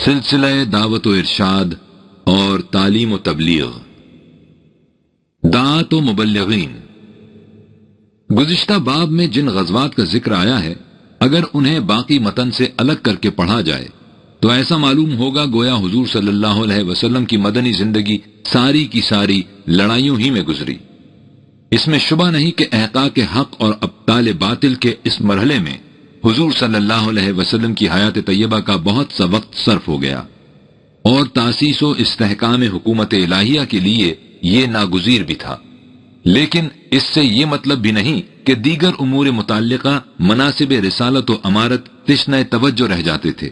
سلسلہ دعوت و ارشاد اور تعلیم و تبلیغ، دعات و مبلغین۔ گزشتہ باب میں جن غزوات کا ذکر آیا ہے، اگر انہیں باقی متن سے الگ کر کے پڑھا جائے تو ایسا معلوم ہوگا گویا حضور صلی اللہ علیہ وسلم کی مدنی زندگی ساری کی ساری لڑائیوں ہی میں گزری۔ اس میں شبہ نہیں کہ احقاق حق اور ابطال باطل کے اس مرحلے میں حضور صلی اللہ علیہ وسلم کی حیات طیبہ کا بہت سا وقت صرف ہو گیا، اور تاسیس و استحکام حکومت الہیہ کے لیے یہ ناگزیر بھی تھا۔ لیکن اس سے یہ مطلب بھی نہیں کہ دیگر امور متعلقہ مناسب رسالت و امارت تشنہ توجہ رہ جاتے تھے۔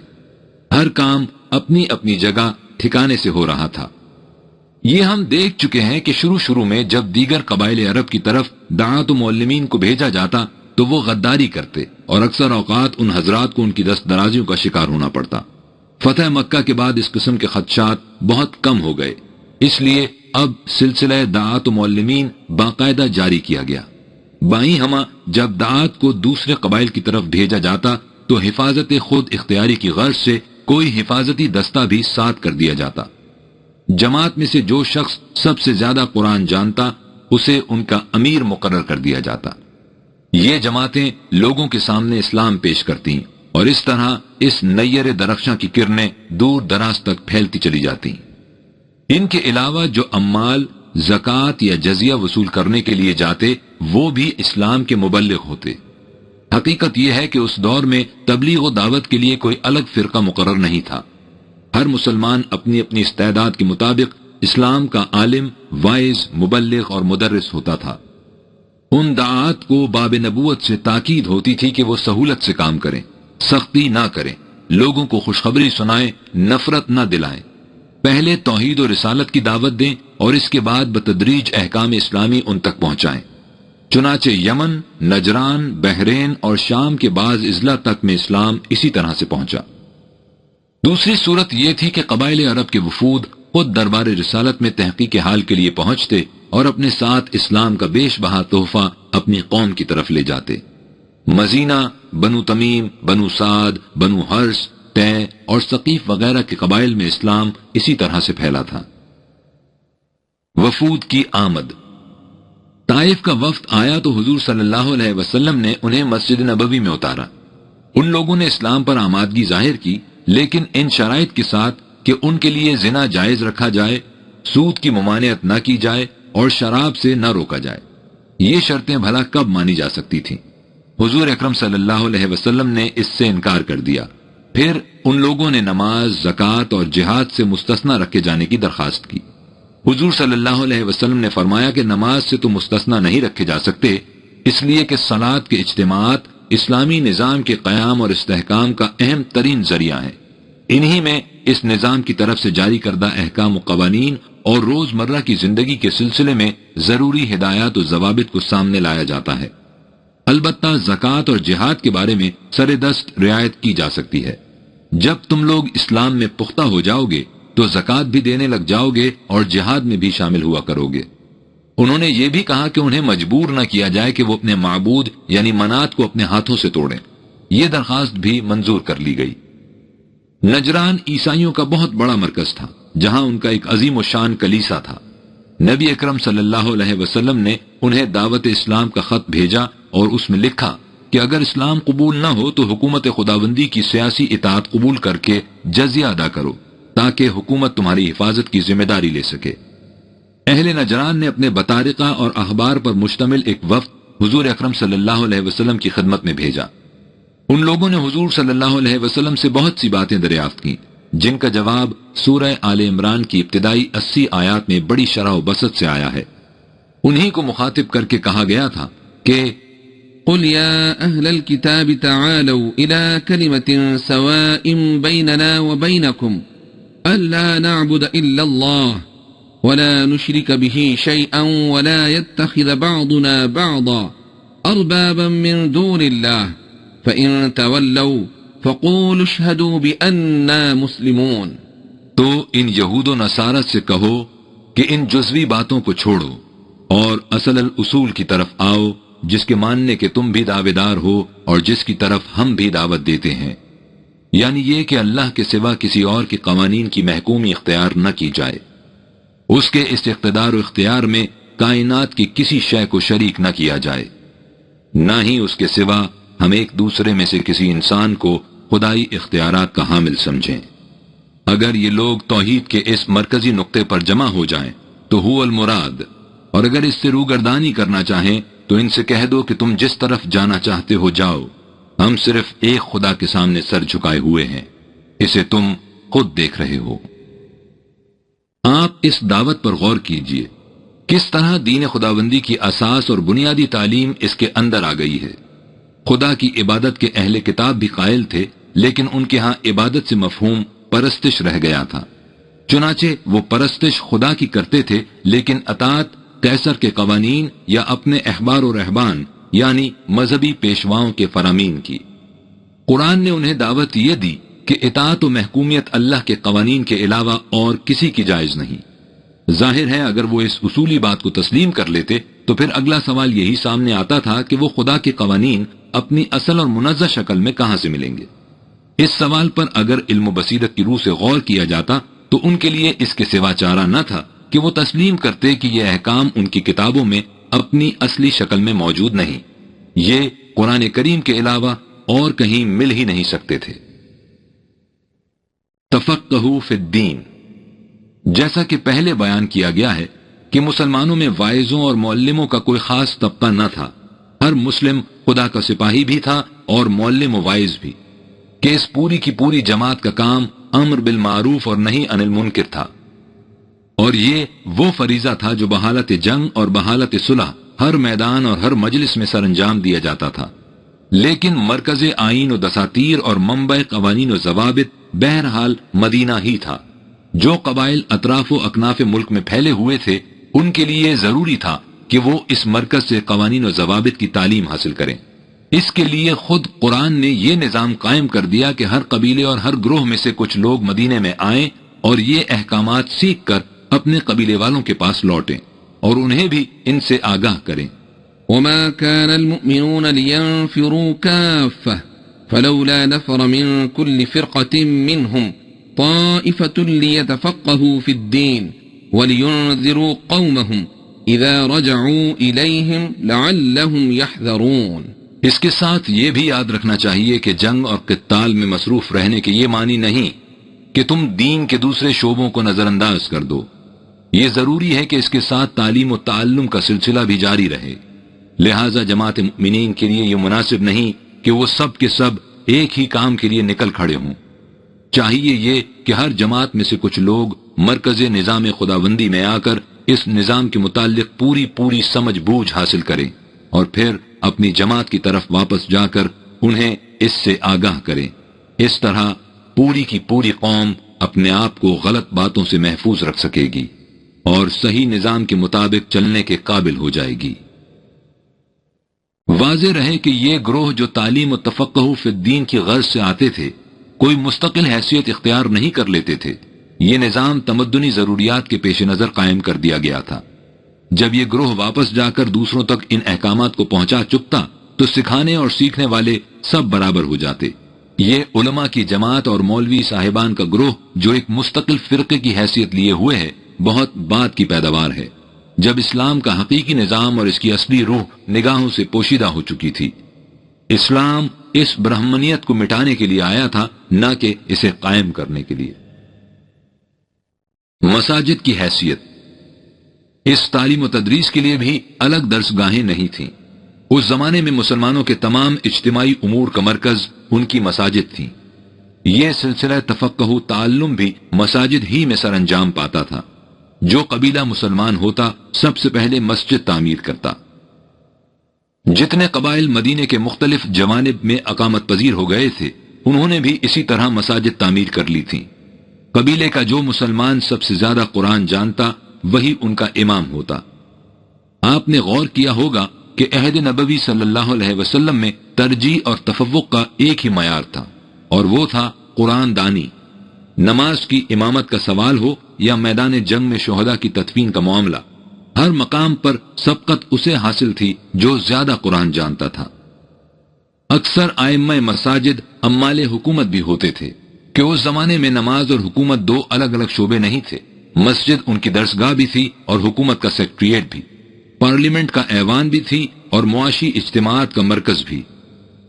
ہر کام اپنی اپنی جگہ ٹھکانے سے ہو رہا تھا۔ یہ ہم دیکھ چکے ہیں کہ شروع میں جب دیگر قبائل عرب کی طرف دعات و معلمین کو بھیجا جاتا تو وہ غداری کرتے، اور اکثر اوقات ان حضرات کو ان کی دست درازیوں کا شکار ہونا پڑتا۔ فتح مکہ کے بعد اس قسم کے خدشات بہت کم ہو گئے، اس لیے اب سلسلہ دعات و معلمین باقاعدہ جاری کیا گیا۔ بائیں ہمہ جب دعات کو دوسرے قبائل کی طرف بھیجا جاتا تو حفاظت خود اختیاری کی غرض سے کوئی حفاظتی دستہ بھی ساتھ کر دیا جاتا۔ جماعت میں سے جو شخص سب سے زیادہ قرآن جانتا اسے ان کا امیر مقرر کر دیا جاتا۔ یہ جماعتیں لوگوں کے سامنے اسلام پیش کرتی اور اس طرح اس نیر درخشاں کی کرنیں دور دراز تک پھیلتی چلی جاتی۔ ان کے علاوہ جو اموال، زکوٰۃ یا جزیہ وصول کرنے کے لیے جاتے وہ بھی اسلام کے مبلغ ہوتے۔ حقیقت یہ ہے کہ اس دور میں تبلیغ و دعوت کے لیے کوئی الگ فرقہ مقرر نہیں تھا۔ ہر مسلمان اپنی اپنی استعداد کے مطابق اسلام کا عالم، واعظ، مبلغ اور مدرس ہوتا تھا۔ ان دعات کو باب نبوت سے تاکید ہوتی تھی کہ وہ سہولت سے کام کریں، سختی نہ کریں، لوگوں کو خوشخبری سنائیں، نفرت نہ دلائیں۔ پہلے توحید و رسالت کی دعوت دیں اور اس کے بعد بتدریج احکام اسلامی ان تک پہنچائیں۔ چنانچہ یمن، نجران، بحرین اور شام کے بعض اضلاع تک میں اسلام اسی طرح سے پہنچا۔ دوسری صورت یہ تھی کہ قبائل عرب کے وفود خود دربار رسالت میں تحقیق حال کے لیے پہنچتے اور اپنے ساتھ اسلام کا بیش بہا تحفہ اپنی قوم کی طرف لے جاتے۔ مزینہ، بنو تمیم، بنو سعد، بنو حرس، طے اور ثقیف وغیرہ کے قبائل میں اسلام اسی طرح سے پھیلا تھا۔ وفود کی آمد۔ طائف کا وفد آیا تو حضور صلی اللہ علیہ وسلم نے انہیں مسجد نبوی میں اتارا۔ ان لوگوں نے اسلام پر آمادگی ظاہر کی، لیکن ان شرائط کے ساتھ کہ ان کے لیے زنا جائز رکھا جائے، سود کی ممانعت نہ کی جائے اور شراب سے نہ روکا جائے۔ یہ شرطیں بھلا کب مانی جا سکتی تھیں؟ حضور اکرم صلی اللہ علیہ وسلم نے اس سے انکار کر دیا۔ پھر ان لوگوں نے نماز، زکوٰۃ اور جہاد سے مستثنی رکھے جانے کی درخواست کی۔ حضور صلی اللہ علیہ وسلم نے فرمایا کہ نماز سے تو مستثنی نہیں رکھے جا سکتے، اس لیے کہ صلاۃ کے اجتماعات اسلامی نظام کے قیام اور استحکام کا اہم ترین ذریعہ ہیں۔ انہی میں اس نظام کی طرف سے جاری کردہ احکام و قوانین اور روزمرہ کی زندگی کے سلسلے میں ضروری ہدایات و ضوابط کو سامنے لایا جاتا ہے۔ البتہ زکوٰۃ اور جہاد کے بارے میں سر دست رعایت کی جا سکتی ہے۔ جب تم لوگ اسلام میں پختہ ہو جاؤ گے تو زکوٰۃ بھی دینے لگ جاؤ گے اور جہاد میں بھی شامل ہوا کرو گے۔ انہوں نے یہ بھی کہا کہ انہیں مجبور نہ کیا جائے کہ وہ اپنے معبود یعنی منات کو اپنے ہاتھوں سے توڑیں۔ یہ درخواست بھی منظور کر لی گئی۔ نجران عیسائیوں کا بہت بڑا مرکز تھا، جہاں ان کا ایک عظیم و شان کلیسا تھا۔ نبی اکرم صلی اللہ علیہ وسلم نے انہیں دعوت اسلام کا خط بھیجا اور اس میں لکھا کہ اگر اسلام قبول نہ ہو تو حکومت خداوندی کی سیاسی اطاعت قبول کر کے جزیہ ادا کرو تاکہ حکومت تمہاری حفاظت کی ذمہ داری لے سکے۔ اہل نجران نے اپنے بطارقہ اور اخبار پر مشتمل ایک وفد حضور اکرم صلی اللہ علیہ وسلم کی خدمت میں بھیجا۔ ان لوگوں نے حضور صلی اللہ علیہ وسلم سے بہت سی باتیں دریافت کی، جن کا جواب سورہ آل عمران کی ابتدائی 80 آیات میں بڑی شرح و بسط سے آیا ہے۔ انہی کو مخاطب کر کے کہا گیا تھا کہ قل يا أهل الكتاب تعالوا إلى كلمة سواء بيننا وبينكم ألا نعبد إلا الله ولا نشرك به شيئا ولا يتخذ بعضنا بعضا أربابا من دون الله فإن تولوا فقولوا اشهدوا بأننا مسلمون۔ تو ان یہود و نصارت سے کہو کہ ان جزوی باتوں کو چھوڑو اور اصل الاصول کی طرف آؤ، جس کے ماننے کے تم بھی دعویدار ہو اور جس کی طرف ہم بھی دعوت دیتے ہیں۔ یعنی یہ کہ اللہ کے سوا کسی اور کے قوانین کی محکومی اختیار نہ کی جائے، اس کے اس اقتدار و اختیار میں کائنات کی کسی شے کو شریک نہ کیا جائے، نہ ہی اس کے سوا ہم ایک دوسرے میں سے کسی انسان کو خدائی اختیارات کا حامل سمجھیں۔ اگر یہ لوگ توحید کے اس مرکزی نقطے پر جمع ہو جائیں تو هو المراد، اور اگر اس سے روگردانی کرنا چاہیں تو ان سے کہہ دو کہ تم جس طرف جانا چاہتے ہو جاؤ، ہم صرف ایک خدا کے سامنے سر جھکائے ہوئے ہیں، اسے تم خود دیکھ رہے ہو۔ آپ اس دعوت پر غور کیجئے، کس طرح دین خداوندی کی اساس اور بنیادی تعلیم اس کے اندر آ گئی ہے۔ خدا کی عبادت کے اہل کتاب بھی قائل تھے، لیکن ان کے ہاں عبادت سے مفہوم پرستش رہ گیا تھا، چنانچہ وہ پرستش خدا کی کرتے تھے لیکن اطاعت قیصر کے قوانین یا اپنے احبار و رہبان یعنی مذہبی پیشواؤں کے فرامین کی۔ قرآن نے انہیں دعوت یہ دی کہ اطاعت و محکومیت اللہ کے قوانین کے علاوہ اور کسی کی جائز نہیں۔ ظاہر ہے اگر وہ اس اصولی بات کو تسلیم کر لیتے تو پھر اگلا سوال یہی سامنے آتا تھا کہ وہ خدا کے قوانین اپنی اصل اور منزہ شکل میں کہاں سے ملیں گے۔ اس سوال پر اگر علم و بصیرت کی روح سے غور کیا جاتا تو ان کے لیے اس کے سوا چارہ نہ تھا کہ وہ تسلیم کرتے کہ یہ احکام ان کی کتابوں میں اپنی اصلی شکل میں موجود نہیں، یہ قرآن کریم کے علاوہ اور کہیں مل ہی نہیں سکتے تھے۔ تفقہوا فی الدین، جیسا کہ پہلے بیان کیا گیا ہے کہ مسلمانوں میں واعظوں اور معلموں کا کوئی خاص طبقہ نہ تھا، ہر مسلم خدا کا سپاہی بھی تھا اور معلم و واعظ بھی، کہ اس پوری کی پوری جماعت کا کام امر بالمعروف اور نہی عن المنکر تھا، اور یہ وہ فریضہ تھا جو بحالت جنگ اور بحالت صلح ہر میدان اور ہر مجلس میں سر انجام دیا جاتا تھا۔ لیکن مرکز آئین و دساتیر اور منبع قوانین و ضوابط بہرحال مدینہ ہی تھا۔ جو قبائل اطراف و اکناف ملک میں پھیلے ہوئے تھے ان کے لیے ضروری تھا کہ وہ اس مرکز سے قوانین و ضوابط کی تعلیم حاصل کریں۔ اس کے لیے خود قرآن نے یہ نظام قائم کر دیا کہ ہر قبیلے اور ہر گروہ میں سے کچھ لوگ مدینے میں آئیں اور یہ احکامات سیکھ کر اپنے قبیلے والوں کے پاس لوٹیں اور انہیں بھی ان سے آگاہ کریں۔ وما كان المؤمنون لينفروا كافة فلولا نفر من كل فرقة منهم طائفة ليتفقهوا في الدين ولينذروا قومهم إذا رجعوا إليهم لعلهم يحذرون۔ اس کے ساتھ یہ بھی یاد رکھنا چاہیے کہ جنگ اور قتال میں مصروف رہنے کے یہ معنی نہیں کہ تم دین کے دوسرے شعبوں کو نظر انداز کر دو، یہ ضروری ہے کہ اس کے ساتھ تعلیم و تعلم کا سلسلہ بھی جاری رہے۔ لہٰذا جماعت مؤمنین کے لیے یہ مناسب نہیں کہ وہ سب کے سب ایک ہی کام کے لیے نکل کھڑے ہوں، چاہیے یہ کہ ہر جماعت میں سے کچھ لوگ مرکز نظام خداوندی میں آ کر اس نظام کے متعلق پوری سمجھ بوجھ حاصل کریں اور پھر اپنی جماعت کی طرف واپس جا کر انہیں اس سے آگاہ کریں۔ اس طرح پوری کی پوری قوم اپنے آپ کو غلط باتوں سے محفوظ رکھ سکے گی اور صحیح نظام کے مطابق چلنے کے قابل ہو جائے گی۔ واضح رہے کہ یہ گروہ جو تعلیم و تفقہ فی الدین کی غرض سے آتے تھے کوئی مستقل حیثیت اختیار نہیں کر لیتے تھے، یہ نظام تمدنی ضروریات کے پیش نظر قائم کر دیا گیا تھا۔ جب یہ گروہ واپس جا کر دوسروں تک ان احکامات کو پہنچا چکتا تو سکھانے اور سیکھنے والے سب برابر ہو جاتے۔ یہ علماء کی جماعت اور مولوی صاحبان کا گروہ جو ایک مستقل فرقے کی حیثیت لیے ہوئے ہے بہت بعد کی پیداوار ہے، جب اسلام کا حقیقی نظام اور اس کی اصلی روح نگاہوں سے پوشیدہ ہو چکی تھی۔ اسلام اس برہمنیت کو مٹانے کے لیے آیا تھا، نہ کہ اسے قائم کرنے کے لیے۔ مساجد کی حیثیت، اس تعلیم و تدریس کے لیے بھی الگ درس گاہیں نہیں تھیں۔ اس زمانے میں مسلمانوں کے تمام اجتماعی امور کا مرکز ان کی مساجد تھیں۔ یہ سلسلہ تفقہ تعلم بھی مساجد ہی میں سر انجام پاتا تھا۔ جو قبیلہ مسلمان ہوتا سب سے پہلے مسجد تعمیر کرتا۔ جتنے قبائل مدینے کے مختلف جوانب میں اقامت پذیر ہو گئے تھے انہوں نے بھی اسی طرح مساجد تعمیر کر لی تھیں۔ قبیلے کا جو مسلمان سب سے زیادہ قرآن جانتا وہی ان کا امام ہوتا۔ آپ نے غور کیا ہوگا کہ عہد نبوی صلی اللہ علیہ وسلم میں ترجیح اور تفوق کا ایک ہی معیار تھا، اور وہ تھا قرآن دانی۔ نماز کی امامت کا سوال ہو یا میدان جنگ میں شہداء کی تدفین کا معاملہ، ہر مقام پر سبقت اسے حاصل تھی جو زیادہ قرآن جانتا تھا۔ اکثر ائمہ مساجد عمال حکومت بھی ہوتے تھے کہ اس زمانے میں نماز اور حکومت دو الگ الگ شعبے نہیں تھے. مسجد ان کی درسگاہ بھی تھی اور حکومت کا سیکریٹریٹ بھی، پارلیمنٹ کا ایوان بھی تھی اور معاشی اجتماعات کا مرکز بھی.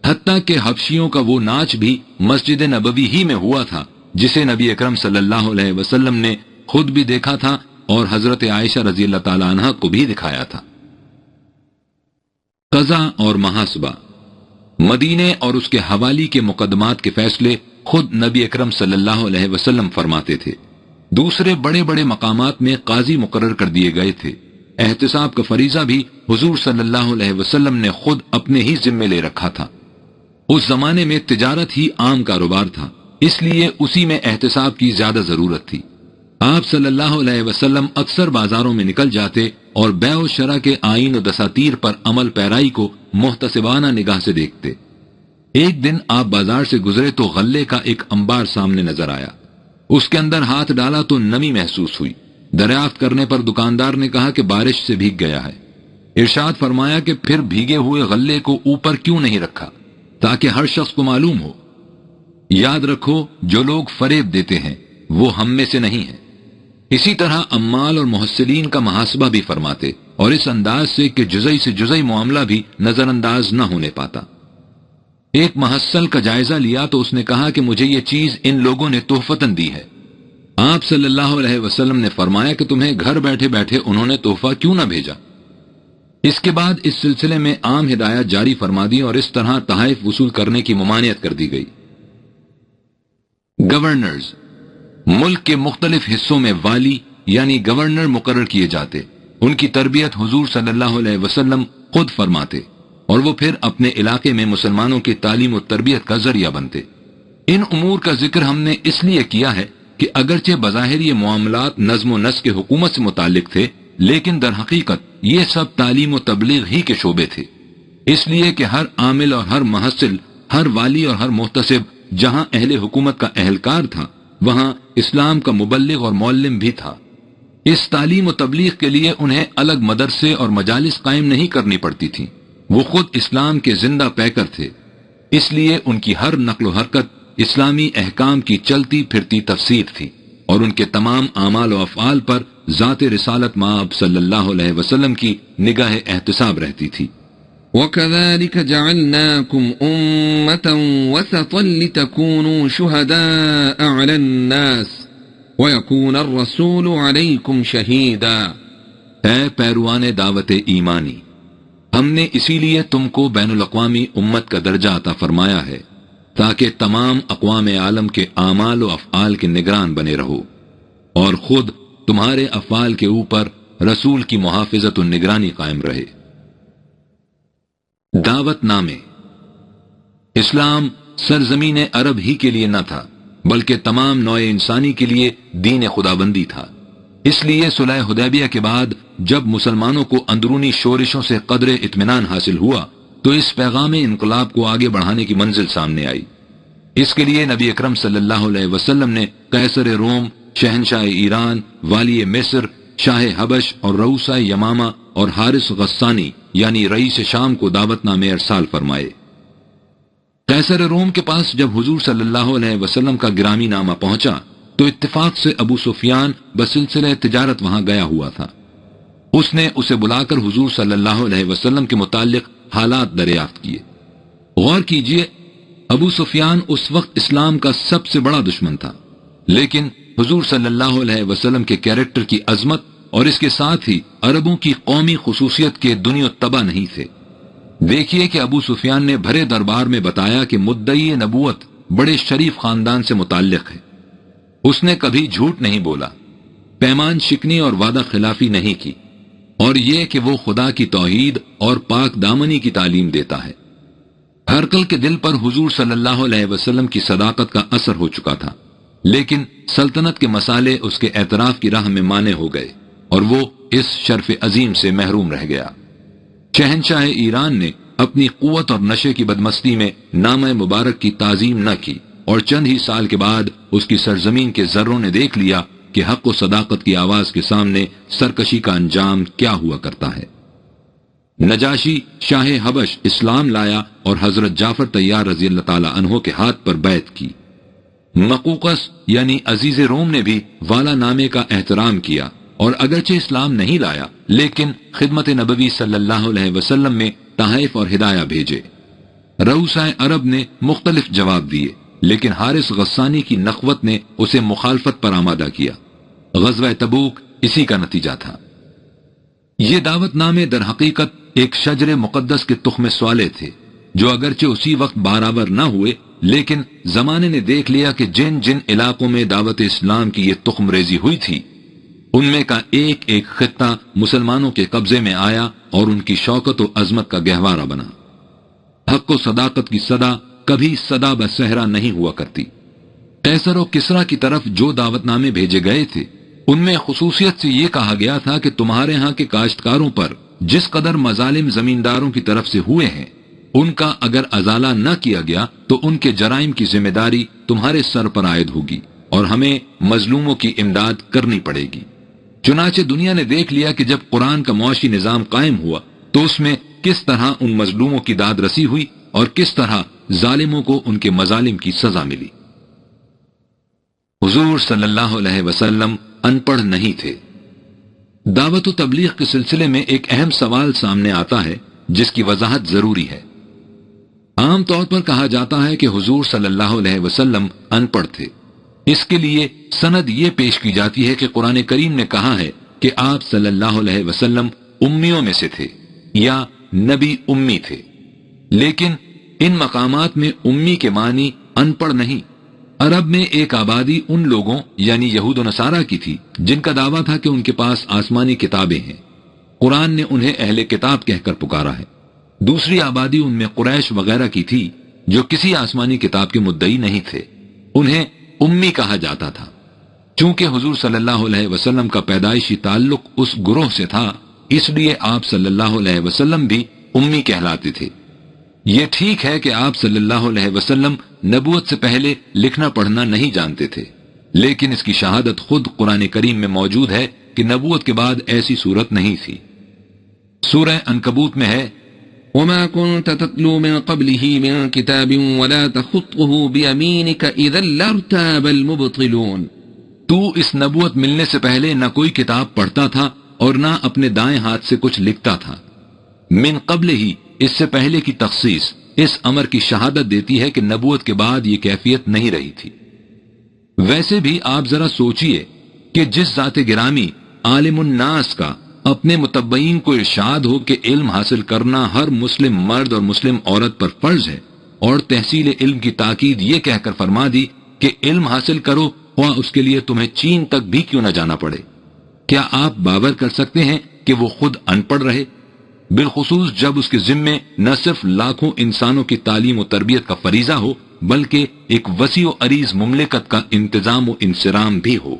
حتیٰ کہ حبشیوں کا وہ ناچ بھی مسجد نبوی ہی میں ہوا تھا جسے نبی اکرم صلی اللہ علیہ وسلم نے خود بھی دیکھا تھا اور حضرت عائشہ رضی اللہ تعالی عنہ کو بھی دکھایا تھا. قضا اور محاسبہ. مدینے اور اس کے حوالی کے مقدمات کے فیصلے خود نبی اکرم صلی اللہ علیہ وسلم فرماتے تھے. دوسرے بڑے بڑے مقامات میں قاضی مقرر کر دیے گئے تھے. احتساب کا فریضہ بھی حضور صلی اللہ علیہ وسلم نے خود اپنے ہی ذمے لے رکھا تھا. اس زمانے میں تجارت ہی عام کاروبار تھا، اس لیے اسی میں احتساب کی زیادہ ضرورت تھی. آپ صلی اللہ علیہ وسلم اکثر بازاروں میں نکل جاتے اور بیع و شرع کے آئین و دساتیر پر عمل پیرائی کو محتسبانہ نگاہ سے دیکھتے. ایک دن آپ بازار سے گزرے تو غلے کا ایک انبار سامنے نظر آیا. اس کے اندر ہاتھ ڈالا تو نمی محسوس ہوئی. دریافت کرنے پر دکاندار نے کہا کہ بارش سے بھیگ گیا ہے. ارشاد فرمایا کہ پھر بھیگے ہوئے غلے کو اوپر کیوں نہیں رکھا تاکہ ہر شخص کو معلوم ہو. یاد رکھو جو لوگ فریب دیتے ہیں وہ ہم میں سے نہیں ہیں. اسی طرح عمال اور محصلین کا محاسبہ بھی فرماتے اور اس انداز سے کہ جزئی سے جزئی معاملہ بھی نظر انداز نہ ہونے پاتا. ایک محصل کا جائزہ لیا تو اس نے کہا کہ مجھے یہ چیز ان لوگوں نے تحفتاً دی ہے. آپ صلی اللہ علیہ وسلم نے فرمایا کہ تمہیں گھر بیٹھے بیٹھے انہوں نے تحفہ کیوں نہ بھیجا. اس کے بعد اس سلسلے میں عام ہدایات جاری فرما دی اور اس طرح تحائف وصول کرنے کی ممانعت کر دی گئی. گورنرز. ملک کے مختلف حصوں میں والی یعنی گورنر مقرر کیے جاتے. ان کی تربیت حضور صلی اللہ علیہ وسلم خود فرماتے اور وہ پھر اپنے علاقے میں مسلمانوں کی تعلیم و تربیت کا ذریعہ بنتے. ان امور کا ذکر ہم نے اس لیے کیا ہے کہ اگرچہ بظاہر یہ معاملات نظم و نسق حکومت سے متعلق تھے لیکن در حقیقت یہ سب تعلیم و تبلیغ ہی کے شعبے تھے. اس لیے کہ ہر عامل اور ہر محصل، ہر والی اور ہر محتسب جہاں اہل حکومت کا اہلکار تھا وہاں اسلام کا مبلغ اور معلم بھی تھا. اس تعلیم و تبلیغ کے لیے انہیں الگ مدرسے اور مجالس قائم نہیں کرنی پڑتی تھیں. وہ خود اسلام کے زندہ پیکر تھے. اس لیے ان کی ہر نقل و حرکت اسلامی احکام کی چلتی پھرتی تفسیر تھی اور ان کے تمام اعمال و افعال پر ذات رسالت مآب صلی اللہ علیہ وسلم کی نگاہ احتساب رہتی تھی. وَكَذَلِكَ جَعَلْنَاكُمْ أُمَّةً وَسَطًا لِتَكُونُوا شُهَدَاءَ عَلَى النَّاسِ وَيَكُونَ الرَّسُولُ عَلَيْكُمْ شَهِيدًا. اے پیروان دعوت ایمانی، ہم نے اسی لیے تم کو بین الاقوامی امت کا درجہ عطا فرمایا ہے تاکہ تمام اقوام عالم کے اعمال و افعال کے نگران بنے رہو اور خود تمہارے افعال کے اوپر رسول کی محافظت و نگرانی قائم رہے. دعوت نامے. اسلام سرزمین عرب ہی کے لیے نہ تھا بلکہ تمام نوع انسانی کے لیے دین خداوندی تھا. اس لیے صلح حدیبیہ کے بعد جب مسلمانوں کو اندرونی شورشوں سے قدر اطمینان حاصل ہوا تو اس پیغام انقلاب کو آگے بڑھانے کی منزل سامنے آئی. اس کے لیے نبی اکرم صلی اللہ علیہ وسلم نے قیصر روم، شہنشاہ ایران، والی مصر، شاہ حبش اور رؤسا یمامہ اور حارث غسانی یعنی رئیس شام کو دعوت نامے ارسال فرمائے. قیصر روم کے پاس جب حضور صلی اللہ علیہ وسلم کا گرامی نامہ پہنچا تو اتفاق سے ابو سفیان بسلسلہ تجارت وہاں گیا ہوا تھا. اس نے اسے بلا کر حضور صلی اللہ علیہ وسلم کے متعلق حالات دریافت کیے. غور کیجئے، ابو سفیان اس وقت اسلام کا سب سے بڑا دشمن تھا لیکن حضور صلی اللہ علیہ وسلم کے کیریکٹر کی عظمت اور اس کے ساتھ ہی عربوں کی قومی خصوصیت کے دنیا تباہ نہیں تھے. دیکھیے کہ ابو سفیان نے بھرے دربار میں بتایا کہ مدعی نبوت بڑے شریف خاندان سے متعلق ہے. اس نے کبھی جھوٹ نہیں بولا، پیمان شکنی اور وعدہ خلافی نہیں کی، اور یہ کہ وہ خدا کی توحید اور پاک دامنی کی تعلیم دیتا ہے. ہرقل کے دل پر حضور صلی اللہ علیہ وسلم کی صداقت کا اثر ہو چکا تھا لیکن سلطنت کے مسالے اس کے اعتراف کی راہ میں مانے ہو گئے اور وہ اس شرف عظیم سے محروم رہ گیا. شہنشاہ ایران نے اپنی قوت اور نشے کی بدمستی میں نامہ مبارک کی تعظیم نہ کی اور چند ہی سال کے بعد اس کی سرزمین کے ذروں نے دیکھ لیا کہ حق و صداقت کی آواز کے سامنے سرکشی کا انجام کیا ہوا کرتا ہے. نجاشی شاہ حبش اسلام لایا اور حضرت جعفر طیار رضی اللہ تعالی عنہ کے ہاتھ پر بیعت کی۔ مقوقس یعنی عزیز روم نے بھی والا نامے کا احترام کیا اور اگرچہ اسلام نہیں لایا لیکن خدمت نبوی صلی اللہ علیہ وسلم میں تحائف اور ہدایہ بھیجے۔ رؤسائے عرب نے مختلف جواب دیے لیکن حارث غسانی کی نخوت نے اسے مخالفت پر آمادہ کیا۔ غزوہ تبوک اسی کا نتیجہ تھا۔ یہ دعوت نامے در حقیقت ایک شجر مقدس کے تخم سوالے تھے جو اگرچہ اسی وقت بارآور نہ ہوئے لیکن زمانے نے دیکھ لیا کہ جن جن علاقوں میں دعوت اسلام کی یہ تخم ریزی ہوئی تھی ان میں کا ایک ایک خطہ مسلمانوں کے قبضے میں آیا اور ان کی شوکت و عظمت کا گہوارہ بنا۔ حق و صداقت کی صدا کبھی صدا بصحرا نہیں ہوا کرتی۔ قیصر و کسریٰ کی طرف جو دعوت نامے بھیجے گئے تھے ان میں خصوصیت سے یہ کہا گیا تھا کہ تمہارے ہاں کے کاشتکاروں پر جس قدر مظالم زمینداروں کی طرف سے ہوئے ہیں ان کا اگر ازالہ نہ کیا گیا تو ان کے جرائم کی ذمہ داری تمہارے سر پر عائد ہوگی اور ہمیں مظلوموں کی امداد کرنی پڑے گی۔ چنانچہ دنیا نے دیکھ لیا کہ جب قرآن کا معاشی نظام قائم ہوا تو اس میں کس طرح ان مظلوموں کی داد رسی ہوئی اور کس طرح ظالموں کو ان کے مظالم کی سزا ملی۔ حضور صلی اللہ علیہ وسلم ان پڑھ نہیں تھے۔ دعوت و تبلیغ کے سلسلے میں ایک اہم سوال سامنے آتا ہے جس کی وضاحت ضروری ہے۔ عام طور پر کہا جاتا ہے کہ حضور صلی اللہ علیہ وسلم ان پڑھ تھے۔ اس کے لیے سند یہ پیش کی جاتی ہے کہ قرآن کریم نے کہا ہے کہ آپ صلی اللہ علیہ وسلم امیوں میں سے تھے یا نبی امی تھے، لیکن ان مقامات میں امی کے معنی ان پڑھ نہیں۔ عرب میں ایک آبادی ان لوگوں یعنی یہود و نصارہ کی تھی جن کا دعویٰ تھا کہ ان کے پاس آسمانی کتابیں ہیں۔ قرآن نے انہیں اہل کتاب کہہ کر پکارا ہے۔ دوسری آبادی ان میں قریش وغیرہ کی تھی جو کسی آسمانی کتاب کے مدعی نہیں تھے، انہیں امی کہا جاتا تھا۔ چونکہ حضور صلی اللہ علیہ وسلم کا پیدائشی تعلق اس گروہ سے تھا اس لیے آپ صلی اللہ علیہ وسلم بھی امی کہلاتے تھے۔ یہ ٹھیک ہے کہ آپ صلی اللہ علیہ وسلم نبوت سے پہلے لکھنا پڑھنا نہیں جانتے تھے، لیکن اس کی شہادت خود قرآن کریم میں موجود ہے کہ نبوت کے بعد ایسی صورت نہیں تھی۔ سورہ عنکبوت میں ہے وما كنت تتلو من قبله من كتاب ولا تخطه بيمينك إذا لارتاب المبطلون۔ تو اس نبوت ملنے سے پہلے نہ کوئی کتاب پڑھتا تھا اور نہ اپنے دائیں ہاتھ سے کچھ لکھتا تھا۔ من قبل ہی اس سے پہلے کی تخصیص اس امر کی شہادت دیتی ہے کہ نبوت کے بعد یہ کیفیت نہیں رہی تھی۔ ویسے بھی آپ ذرا سوچئے کہ جس ذات گرامی عالم الناس کا اپنے متبعین کو ارشاد ہو کہ علم حاصل کرنا ہر مسلم مرد اور مسلم عورت پر فرض ہے، اور تحصیل علم کی تاکید یہ کہہ کر فرما دی کہ علم حاصل کرو خواہ اس کے لیے تمہیں چین تک بھی کیوں نہ جانا پڑے، کیا آپ باور کر سکتے ہیں کہ وہ خود ان پڑھ رہے؟ بالخصوص جب اس کے ذمے نہ صرف لاکھوں انسانوں کی تعلیم و تربیت کا فریضہ ہو بلکہ ایک وسیع و عریض مملکت کا انتظام و انصرام بھی ہو۔